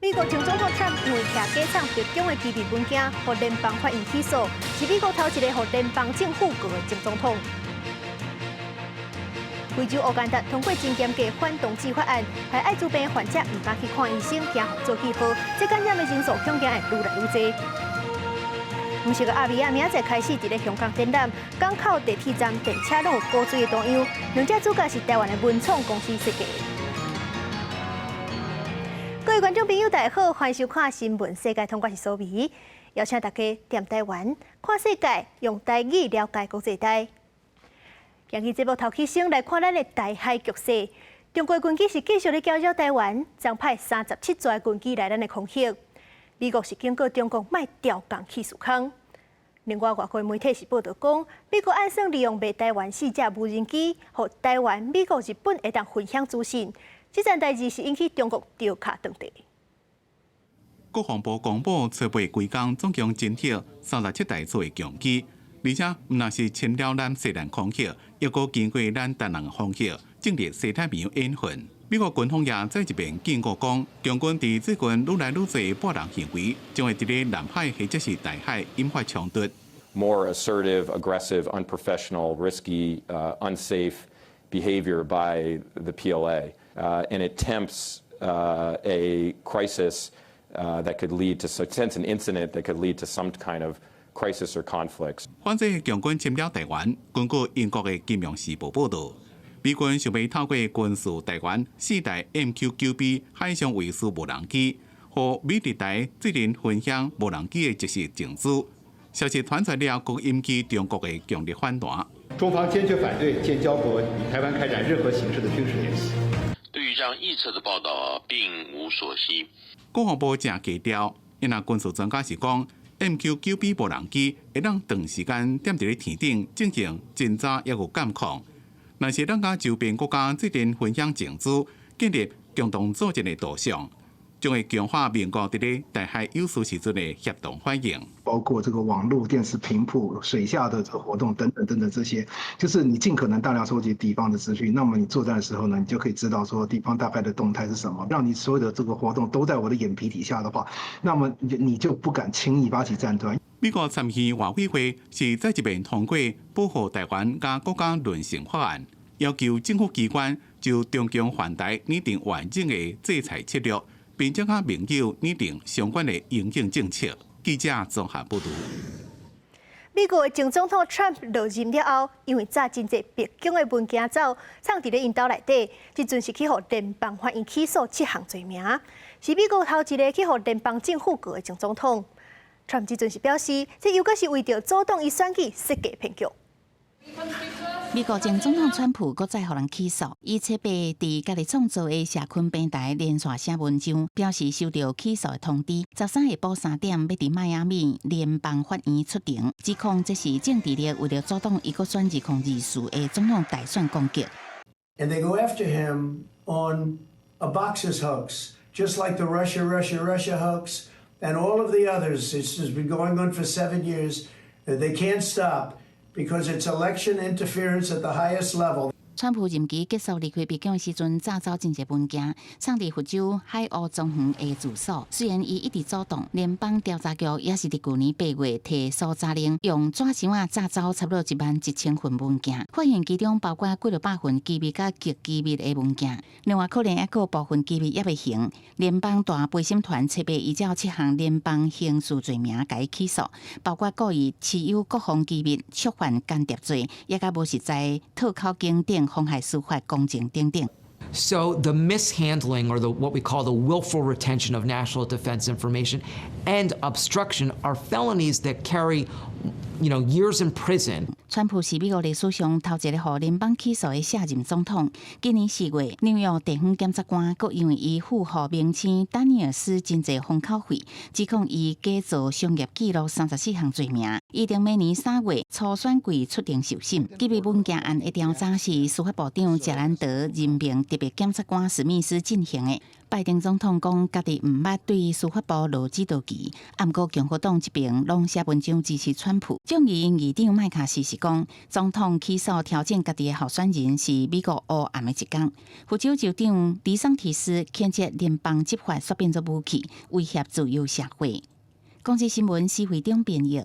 美国前总统 Trump 因为徛假厂被中的机密文件，获联邦法院起诉，是美国头一个获联邦政府告的前总统。非洲乌干达通过真严格反同志法案，害艾滋病患者唔敢去看医生，惊做记号，这感染的人数恐惊会愈来愈多。唔是个阿美亚明仔载开始伫咧香港展览，港口地铁站电车拢有高水的图样，两者主角是台湾的文创公司设计。各位观众朋友，大家好，欢迎收看《新闻世界通》，我是苏眉，邀请大家踮台湾看世界，用台语了解国际台。今日节目头起先来看咱的台海局势。中国军机是继续咧搅扰台湾，将派37座军机来咱的空隙。美国是警告中国卖调降气数空。另外，外国媒体是报道讲，美国暗算利用卖台湾4架无人机，和台湾、美国、日本会当分享资讯。这件代志是引起中国调卡当地。国防部公布，初步规工总共侦获37台座的强机，而且唔但是侵了咱西南空隙，又搁经过咱东南空隙，进入西太平洋沿岸。美国军方也再一遍警告讲，强军伫最近愈来愈多霸凌行为，将会伫咧南海或者是大海引发冲突。More assertive, aggressive, unprofessional, risky, unsafe behavior by the PLA. And it tempts a crisis that could lead to an incident that could lead to some kind of crisis or conflicts. 反正强军侵了台湾，根据英国的《金融时报》报道，美军想要透过军事台湾4台 MQ-9B 海上卫星无人机，和美日台最近分享无人机的即时证书。消息传出了，更引起中国的强烈反弹。中方坚决反对建交国与台湾开展任何形式的军事联系。对于这样臆测的报道，并无所悉。国防部正低调，因为军事专家是讲 ，MQ-9B 无人机会当长时间踮伫咧天顶进行侦查也有监控。若是咱甲周边国家最近分享证书，建立共同组织的导向，将会强化美国伫咧台海有事时阵的协同反应。包括这个网络、电视频谱、水下的这个活动等等等等，这些就是你尽可能大量收集敌方的资讯。那么你作战的时候呢，你就可以知道说敌方大概的动态是什么，让你所有的这个活动都在我的眼皮底下的话，那么你就不敢轻易发起战端。美国参议院委员会是再一遍通过保护台湾甲国家论胜法案，要求政府机关就中共犯台拟定完整的制裁策略，并且甲盟友拟定相关的应应政策。记者综合报道。美国前总统 Trump 落任了后，因为早真侪白宫的文件走，藏伫咧因兜内底，即阵是去互联邦法院起诉7项罪名，是美国头一个去互联邦政府告的前总统。Trump 即阵是表示，这又搁是为着阻挡伊选举设计骗局。美国前总统川普搁再互人起诉，伊切被伫家己创造的社群平台连续写文章，表示收到起诉的通知。13下晡3点，要伫迈阿密联邦法院出庭，指控这是政治力为了阻挡伊搁选2024的总统大选攻击。And they go after him on a boxes hoax, just like the Russia hoax, and all of the others. This has been going on for 7 years. They can't stop. Because it's election interference at the highest level. 川普任期结束离开白宫的时阵，早走真侪文件，藏伫佛州海鸥庄园的住所。虽然伊一直阻挡，联邦调查局也是伫去年8月提搜查令，用纸箱仔查走差不多11000份文件，发现其中包括几落百份机密甲极机密的文件。另外，可能还有部分机密也未行。联邦大陪审团切别依照7项联邦刑事罪名甲伊起诉，包括故意持有国防机密、触犯间谍罪，也甲无实在讨口经典。妨害司法公正等等。So the mishandling or what we call the willful retention of national defense information and obstruction are felonies that carry years in prison. 川普是美国历史上头一个互联邦起诉的卸任总统。今年4月，纽约地方检察官阁因为伊附和名称丹尼尔斯真侪封口费，指控伊假造商业记录34项罪名。预定明年3月初选季出庭受审。机密文件案的调查是司法部长杰兰德任命特别检察官史密斯进行的。拜登总统讲，家己毋捌对司法部落指导棋，不过共和党这边拢写文章支持川普。众议院议长麦卡锡是讲，总统起诉挑战家己的候选人是美国黑暗的一天。佛州州长迪桑提斯谴责联邦执法煞变作武器，威胁自由社会。国际新闻施惠中编译。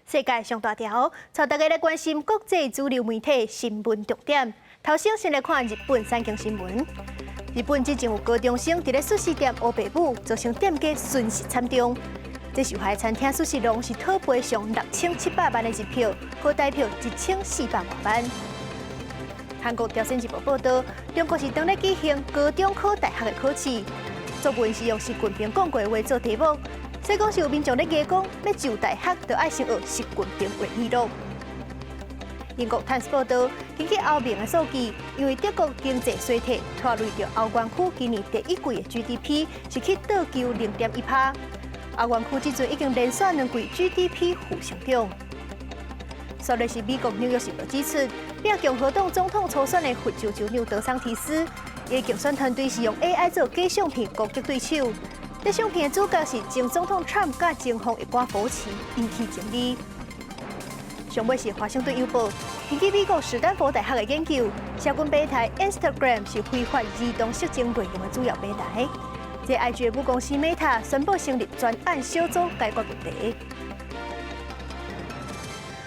世界上大条，带大家来关心国际主流媒体新闻重点。头先来看日本产经新闻。日本之前有高中生伫咧寿司店乌白母，造成店家损失惨重。这受害餐厅寿司郎是讨赔上6700万的日票，和代票1400多万。韩国朝鲜日报报道，中国是当咧举行高中考大学的考试，作文是用习近平讲过的话做题目。所以讲是有民众咧议讲，要就大学就爱先学习近平话语录。英国《Times》报道，根据欧盟的数据，因为德国经济衰退，拖累到欧元区今年第一季的 GDP 是去倒求0.1%。欧元区即阵已经连续2季 GDP 负成长。所以是美国《纽约时报》指出，并共和党总统初选的佛州州长德桑提斯，伊竞选团队是用 AI 做假相片攻击对手。这相片的主角是前总统 Trump 甲前锋一寡夫妻，引起争议。上尾是《华盛顿邮报》，根据美国史丹佛大学的研究，社群平台 Instagram 是非法儿童色情内容的主要平台。这 IG 的母公司 Meta 宣布成立专案小组解决问题。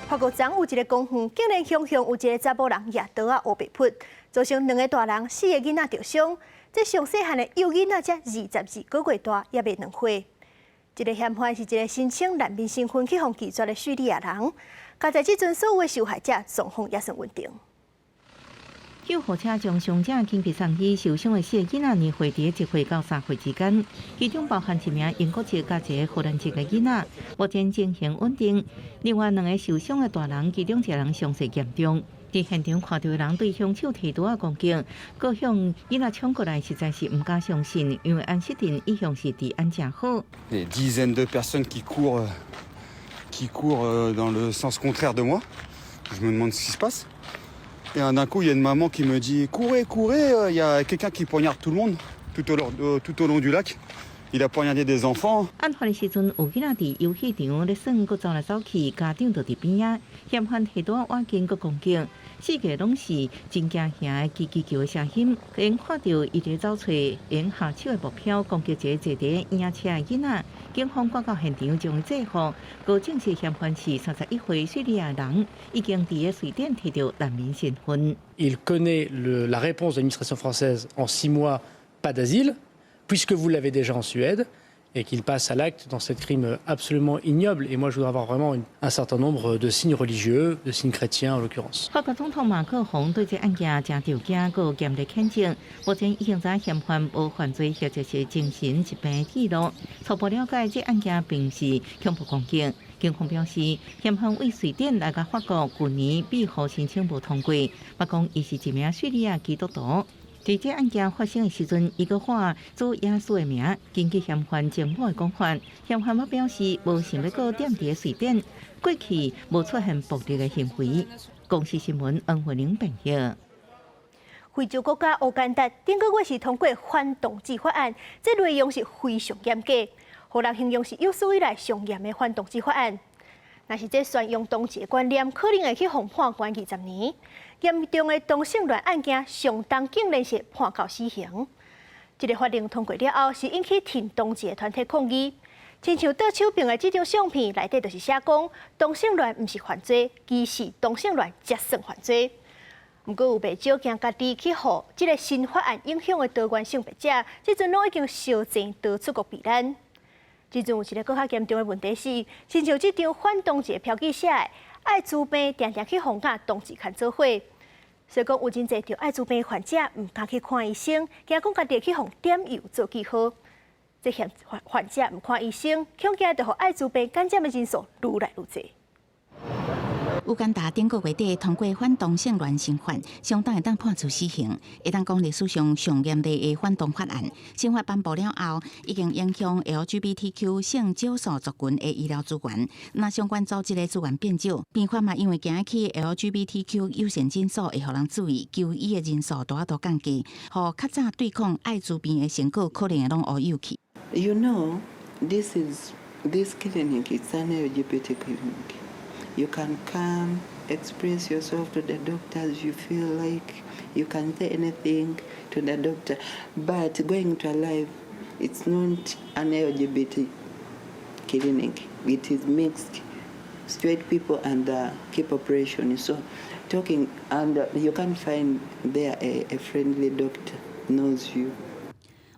法国昨有一个公园，竟然雄有一个查甫人举刀乌白扑，造成2个大人、4个囡仔受伤。这上细汉的幼囡仔才22个月大，也未2岁。一个嫌犯是一个申请难民身份去互拒绝的叙利亚人。加在即阵所有的受害者状况也算稳定。救护车将伤者经被送去受伤的4个囡仔年岁伫1岁到3岁之间，其中包含一名英国籍加一个荷兰籍的囡仔，目前情形稳定。另外2个受伤的大人，其中1人伤势严重。伫现场看到的人对凶手提刀攻击，各向囡仔冲过来，实在是唔敢相信，因为安息定一向是治安真好。Des dizaines de personnes qui courent dans le sens contraire de moi. Je me demande ce qui se passe. Et d'un coup, il y a une maman qui me dit courez, courez, il y a quelqu'un qui poignarde tout le monde tout au long du lac. Il a poignardé des enfants. 案发的时阵，有囡仔伫游戏场咧耍，佮走来走去，家长就伫边仔，嫌犯提刀挖进佮攻击，4个拢是真惊吓的叽叽叫的声音。因看到伊伫走找因下手的目标，攻击一个坐伫婴儿车的囡仔。警方赶到现场将伊制服，高证实嫌犯是31岁叙利亚人，已经伫个瑞典摕到难民身份。Il connaît la réponse de l'administration française en 6 mois, pas d'asile, puisque vous l'avez déjà en Suède, et qu'il passe à l'acte dans ce crime absolument ignoble. Et moi, je voudrais avoir vraiment un certain nombre de signes religieux, de signes chrétiens en l'occurrence. 法国总统马克龙对这案件真着惊，佮严厉谴责。目前已经知嫌犯无犯罪或者是精神疾病记录。初步了解，这案件并是恐怖攻击。警方表示，嫌犯为瑞典来到法国，去年庇护申请无通过，不讲伊是一名叙利亚基督徒。在这案件发生的时阵，伊个话做耶稣的名。根据嫌犯政府的讲法，嫌犯表示无想要搁踮伫瑞典，过去无出现暴力的行为。公视新闻恩惠玲编译。非洲国家乌干达顶个月是通过反同志法案，这内容是非常严格，互人形容是有史以来上严的反同志法案。若是这宣扬同志的观念，可能会去互判关20年。严重的同性恋案件，上当竟然是判到死刑。这个法令通过了后，是引起挺同志的团体抗议。亲像倒手边的这张相片，内底就是写讲，同性恋不是犯罪，其实同性恋才算犯罪。不过有不少惊家己去互这个新法案影响的多元性别者，这阵拢已经烧钱逃出国避难。这阵有一个更较严重的问题是，亲像这张反同志的标记写的，艾滋病常常去互甲同志牵做伙。所以讲，有真侪着艾滋病患者唔敢去看医生，惊讲家己去互点药做记号。这嫌患者唔看医生，恐惊着互艾滋病感染的人数愈来愈多。乌干达顶个月底通过反同性恋新法，相当会当判处死刑，会当讲历史上上严厉的反同法案。新法颁布了后，已经影响 LGBTQ 性少数族群的医疗资源。那相关组织的资源变少，变化嘛，因为今起 LGBTQ 优先诊所会互人注意，求医的人数大降低，互较早对抗艾滋病的成果可能会拢乌有去。You know, this clinic is an LGBT clinic. You can come, express yourself to the doctors. You feel like you can say anything to the doctor. But going to a live, it's not an LGBT clinic. It is mixed, straight people and key population. So talking, and you can find there a friendly doctor knows you.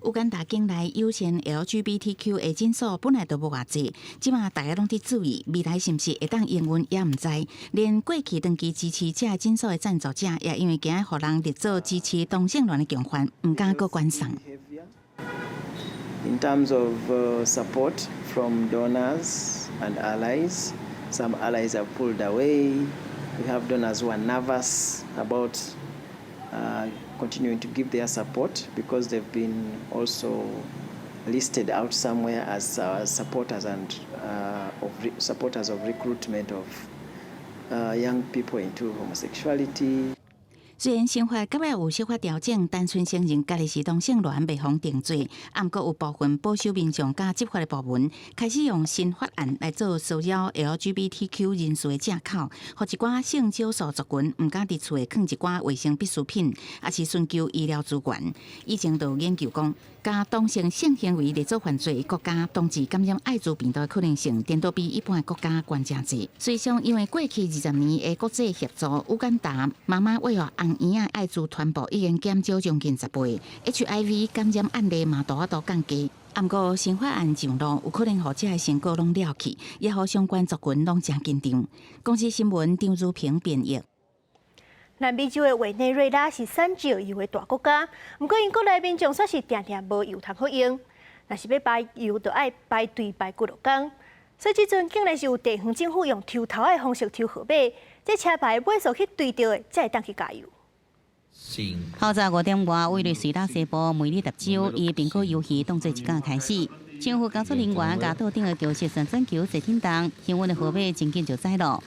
乌干达境内有钱 LGBTQ 的诊所本来就无偌济，即马大家拢伫注意，未来是毋是会当营运也毋知。连过去长期支持这诊所的赞助者，也因为惊互人列做支持同性恋的强犯，毋敢搁捐送。In terms of support from donors and allies, some allies have pulled away. We have donors who are nervous about continuing to give their support because they've been also listed out somewhere as supporters and supporters of recruitment of young people into homosexuality. 虽然生活甲有小可调整，单纯承认家己是同性恋未妨定罪，毋过有部分保守民众甲执法的部门开始用新法案来做骚扰 LGBTQ 人士的借口，互一寡性少数族群毋敢伫厝诶放一寡卫生必需品，也是寻求医疗资源。以前就有研究讲，甲同性性行为列做犯罪国家，同治感染艾滋病毒的可能性，颠倒比一般国家悬真济。随上因为过去20年的国际协作，乌干达妈妈为了红婴仔艾滋传播已经减少将近10倍 ，HIV 感染案例嘛大大降低。毋过新法案上路，有可能互这个成果拢了去，也互相关族群拢真紧张。公司新闻张如平编译。南美洲的委内瑞拉是产石油的大国家，不过因国内民众却是常常无油通好用，若是要排油，就要排队排几落工。所以即阵竟然是有地方政府用抽头的方式抽号码，这车牌买数去对着的，才会当去加油。透早5点外，委内瑞拉西部梅里达州以苹果游戏当作一天开始，政府工作人员甲岛顶的桥式传真球坐停当，幸运的号码真紧就载落。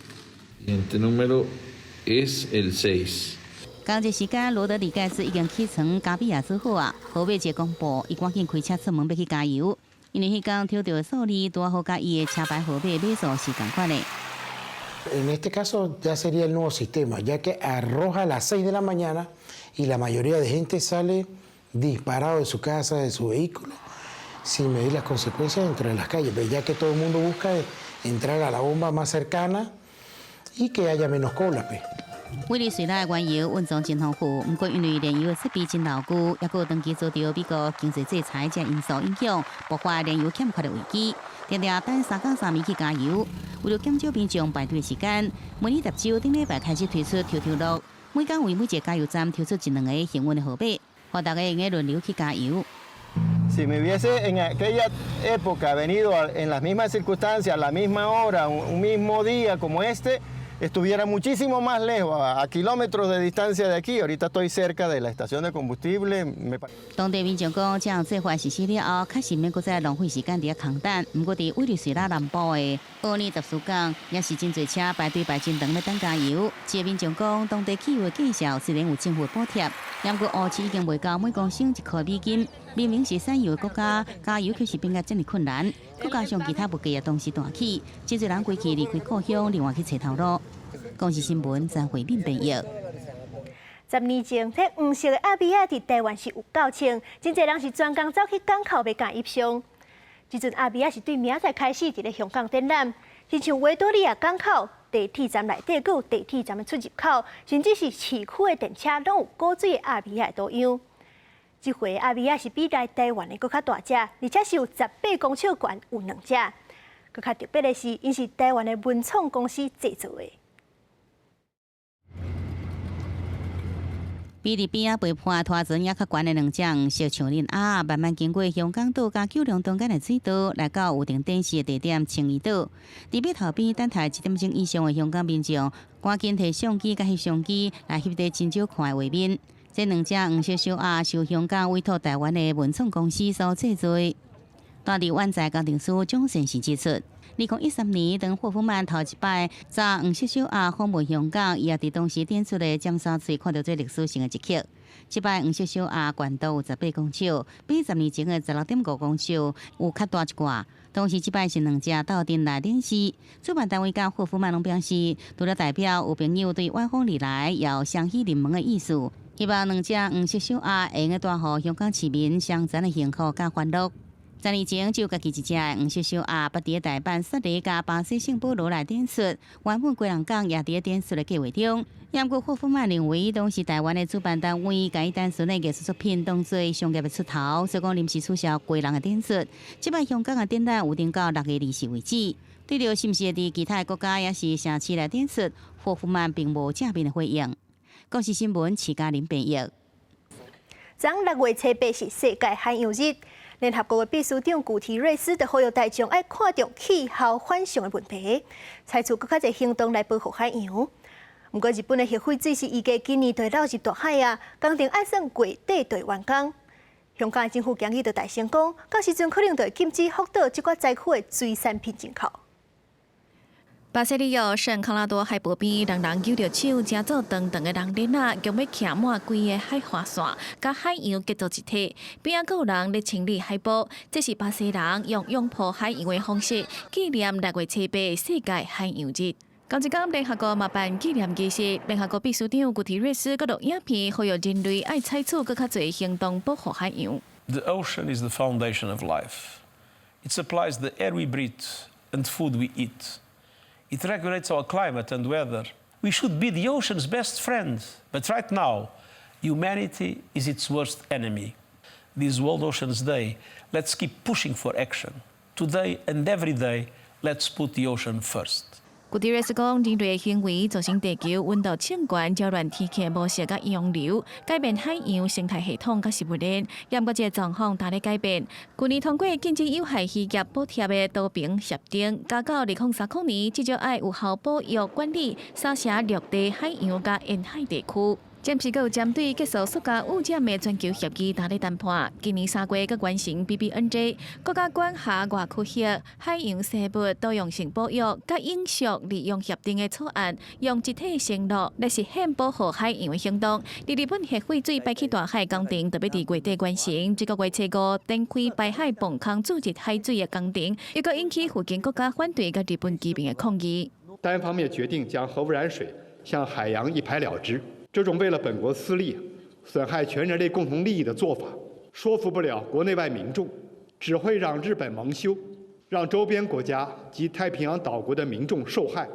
当这时间，罗德里盖斯已经启程加比亚之后啊，号码一公布，伊赶紧开车出门要去加油，因为迄天抽到的数字拄好甲伊的车牌号码买数是同款的。En este caso ya sería el nuevo sistema, ya que arroja a las 6 de la mañana y la mayoría de gente sale disparado de su casa, de su vehículo, sin medir las consecuencias dentro de las calles, pero ya que todo el mundo busca entrar a la bomba más cercana y que haya menos cola. 委内瑞拉的原油运作真丰富，不过因为炼油的设备真牢固，也有长期遭到美国经济制裁这因素影响，爆发炼油欠缺的危机。常常等3更3暝去加油，为了减少民众排队时间，梅里达州顶礼拜开始推出抽乐，每天为每一个加油站抽出1-2个幸运的号码，让大家用个轮流去加油。Si me hubiese en aquella época venido en las mismas circunstancias, a la misma hora, un mismo día como este, estuviera muchísimo más lejos, a kilómetros de distancia de aquí. Ahorita estoy cerca de la estación de combustible. 当地民众讲，这样做法实施了后，确实免搁再浪费时间伫遐空等。不过伫委内瑞拉南部的奥尼特苏港，也是真侪车排队排真长要等加油。这民众讲，当地汽油的计价虽然有政府补贴，不过乌市已经袂到每公升1块美金。明明是产油的国家，加油却是变甲这么困难。再加上其他物价也同时大起，真侪人归去离开故乡，另外去找头路。公司新闻张惠敏编译。10年前，这黄色的阿比亚伫台湾是有够称，真侪人是专工走去港口要甲翕相。即阵阿比亚是对明仔开始伫咧香港展览，亲像维多利亚港口、地铁站内底，阁有地铁站的出入口，甚至是市区的电车，拢有古水的阿比亚图样。这回阿比亚是比来台湾的搁较大只，而且是有18公尺悬，有2只。搁较特别的是，因是台湾的文创公司制作的。比伫边仔被判拖船也较悬的2只黄色象人鸭，慢慢经过香港岛甲九龙中间的水道，来到有定展示的地点青屿岛。伫码头边等待1点钟以上的香港民众，赶紧摕相机甲翕相机来翕得真少看的画面。这2只黄色小鸭受香港委托台湾的文创公司所制作。住伫湾仔工程师蒋先生指出，2013年当霍夫曼头一摆查黄色小鸭访问香港，伊也伫当时展出的尖沙咀看到最历史性的一刻。即摆黄色小鸭悬度有18公尺，比10年前的16.5公尺有较大一寡。同时，即摆是2只斗阵来练习。主办单位甲霍夫曼拢表示，除了代表有朋友对外访而来，也有相许临门的意思，希望2只黄色小鸭会用带予香港市民相传的幸福甲欢乐。10年前，只有家己一只黄色小鸭，捌伫台版萨利加巴西圣保罗来展出，原本归人港也伫展出的计划中。不过霍夫曼认为，当时台湾的主办单位甲伊单纯的艺术作品当作商业的出头，所以讲临时取消归人的展出。即摆香港的展览有定到6月20日为止。对着是毋是会伫其他的国家也是城市来展出，霍夫曼并无正面的回应。国视新闻徐嘉玲编译。昨6月初8是世界海洋日。联合国的秘书长古提瑞斯就呼吁大众要看重气候反常的问题，采取更加侪行动来保护海洋。不过，日本的核废水是预计今年就流入大海啊，工程要算月底就完工。香港的政府建议就大声讲，到时阵可能就会禁止福岛这寡灾区的水产品进口。巴西利亚圣康拉多海旁边，人人举着手，正做长长的人链啊，强要徛满规个海花线，甲海洋结做一体。边仔有人咧清理海波，这是巴西人用拥抱海洋的方式纪念6月初8世界海洋日。今一天，联合国嘛办纪念仪式，联合国秘书长古提瑞斯佮录影片，呼吁人类爱采取更较侪行动保护海洋。The ocean is the foundation of life. It supplies the air we breathe and food we eat. It regulates our climate and weather. We should be the ocean's best friend. But right now, humanity is its worst enemy. This World Oceans Day, let's keep pushing for action. Today and every day, let's put the ocean first. 古迪瑞斯讲，人类的行为造成地球温度升高、扰乱天气的模式甲洋流，改变海洋生态系统甲食物链。不过，这个状况大咧改变。去年通过禁止有害渔业补贴的多边协定，加到2030年，至少爱有效保育管理三峡陆地海洋甲沿海地区。暂时有针对结束塑胶污染的全球协议大咧谈判，今年3月佮完成 BBNJ 国家管辖外区域海洋生物多样性保育佮永续利用协定的草案，用集体承诺来实现保护海洋的行动。日本核废水排去大海工程，特别伫月底完成，这个月初5展开排海泵坑注入海水的工程，又佮引起附近国家反对佮日本居民的抗议。单方面决定将核污染水向海洋一排了之。这种为了本国私利、损害全人类共同利益的做法，说服不了国内外民众，只会让日本蒙羞，让周边国家及太平洋岛国的民众受害。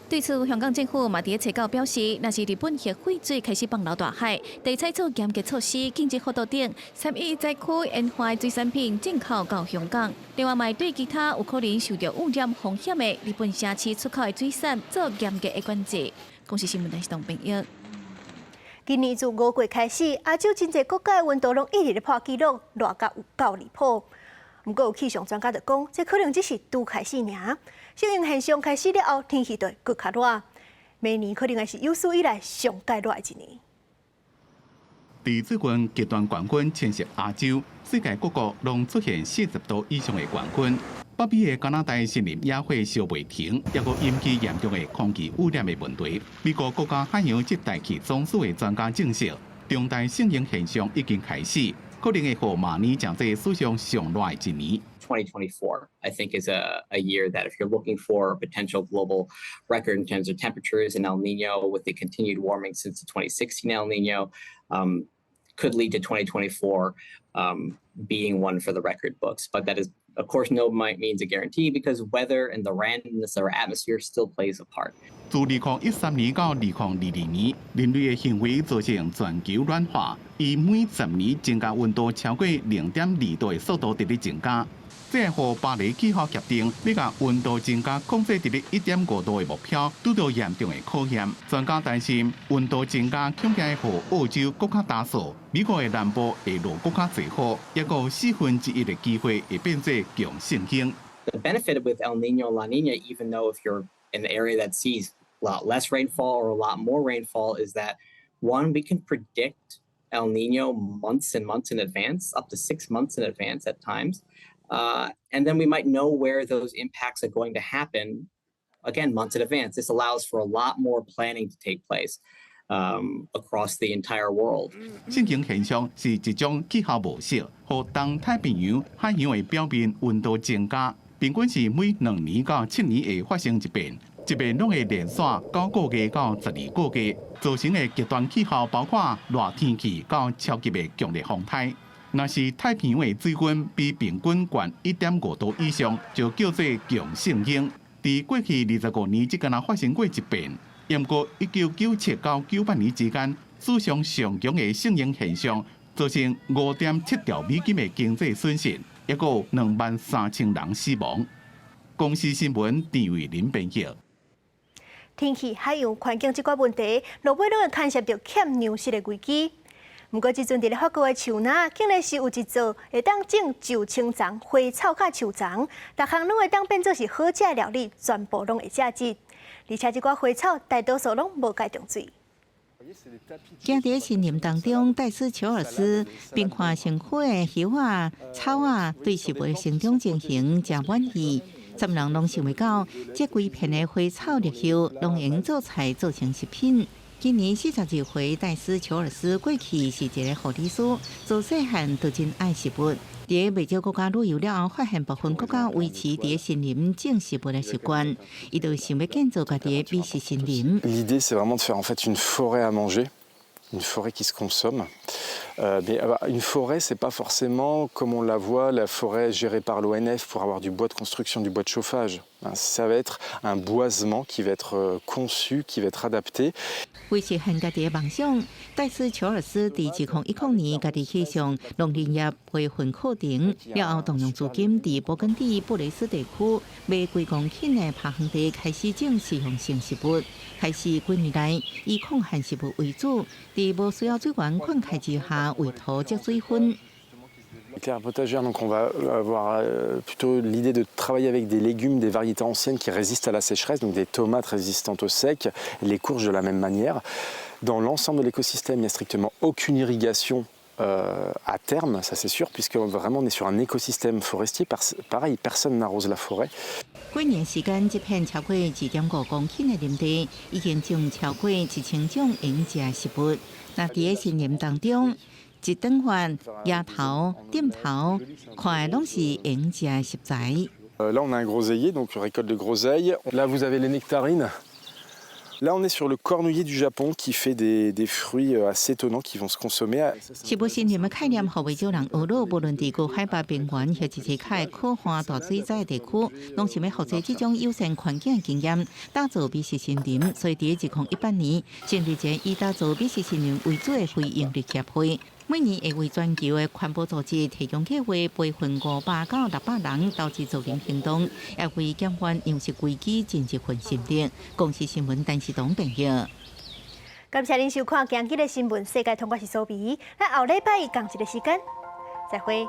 对此，香港政府嘛伫初稿表示，若是日本核废水开始放流大海，得采取严格措施，禁止福岛等311灾区沿海水产品进口到香港。另外，嘛对其他有可能受到污染风险的日本城市出口的水产做严格的管制。公司新闻台是董炳英。今年自5月开始，亚洲真侪国家的温度拢一直咧破纪录，热到有够离谱。不过有气象专家就讲，这可能只是拄开始尔，适应现象开始了后，天气就会更较热。明年可能会是有史以来上介热的一年。伫最近极端冠军侵袭亚洲，世界各国拢出现40度以上的冠军。北美的加拿大森林野火烧未停，也阁引起严重的空气污染的问题。美国国家海洋及大气总署的专家证实，重大性能现象已经开始，可能会互明年成为史上上热的一年。2024, I think, is a year that if you're looking for a potential global record in terms of temperatures and El Nino with the continued warming since the 2016 El Nino, could lead to 2024 being one for the record books. But that is, of course, no means a guarantee because weather and the randomness of our atmosphere still plays a part. 自2013年到2022年，人类的行为造成全球暖化，以每10年增加温度超过0.2度的速度直直增加。这和巴黎气候协定要把温度增加控制伫1.5度的目标，拄到严重的考验。专家担心，温度增加恐怕会互澳洲更加打扫，美国的南部会落更加侪雨，也有1/4的机会会变作强盛性。The benefit with El Nino, La Nina, even though if you're in an area that sees a lot less rainfall or a lot more rainfall, is that one, we can predict El Nino months and months in advance, up to 6 months in advance at times. And then we might know where those impacts are going to happen, again, months in advance. This allows for a lot more planning to take place. across the entire world. 盛行现象是一种气候模式，和东太平洋海洋的表面温度增加，平均是每2年到7年会发生一遍，一遍拢会连续9个月到12个月，造成的极端气候包括热天气到超级的强烈风台。若是太平洋的水温比平均高1.5度以上，就叫做强盛型。在过去25年，只敢若发生过一遍。不过，1997到98年之间，史上上强的盛型现象，造成5.7兆美金的经济损失，也有23000人死亡。公司新闻陈伟林编辑。天气、海洋环境这寡问题，落尾拢会牵涉到欠粮食的危机。不过，即阵伫咧法国的树林，竟然是有一座会当种就青丛、花草甲树丛，逐项拢会当变做是好食的料理，全部拢会价值。而且即寡花草大多数拢无解冻水。行伫森林当中，戴斯乔尔斯并看成花、叶啊、草啊，对植物的成长情形真满意。咱人拢想袂到，这规片的花草绿叶，拢用做菜做成食品。今年42岁，戴斯乔尔斯过去是一个护理师，自细汉就真爱食物。伫未少国家旅游了后，发现部分国家维持伫森林种食物的习惯，伊就想要建造家己的美食森林。L'idée, c'est vraiment de faire en fait une forêt à manger, une forêt qui se consomme. Mais une forêt, c'est pas forcément comme on la voit, la forêt gérée par l'ONF pour avoir du bois de construction, du bois de chauffage. Ça va être un boisement qui va être conçu, qui va être adapté. 为实现家己的梦想，戴斯乔尔斯伫2010年家己起上农林业培训课程，了后动用资金伫勃艮第布雷斯地区买几公顷的爬行地，开始种实用性食物。开始几年来，以抗旱食物为主，伫无需要水源灌溉之下，为土积水分。Terre potagère, donc on va avoir plutôt l'idée de travailler avec des légumes, des variétés anciennes qui résistent à la sécheresse, donc des tomates résistantes au sec, les courges de la même manière. Dans l'ensemble de l'écosystème, il n'y a strictement aucune irrigation à terme, ça c'est sûr, puisque vraiment on est sur un écosystème forestier. Pareil, personne n'arrose la forêt. 几年时间，这片超过2.5公顷的林地，已经种超过1000种营食食物。那伫个森林当中，一顿饭、野头、点头，看的拢是营食食材。Là, on a un groseillier, donc on récolte de groseilles. Là, vous avez les nectarines. Là, on est sur le cornouiller du Japon qui fait des fruits assez étonnants qui vont se consommer. 食物森林的概念，互未少人学了。无论地区海拔平原，或一些较可旱大水灾的地区，拢想要复制这种友善环境的经验，打造美食森林。所以，伫2018年，成立一个以打造美食森林为主的非营利协会。每年会为全球的环保组织提供计划，培训500到600人投资造林行动，也为减缓粮食危机尽一份心力。公司新闻陈世东编译。感谢您收看今日的新闻，世界通我是苏比。咱后礼拜一同一个时间再会。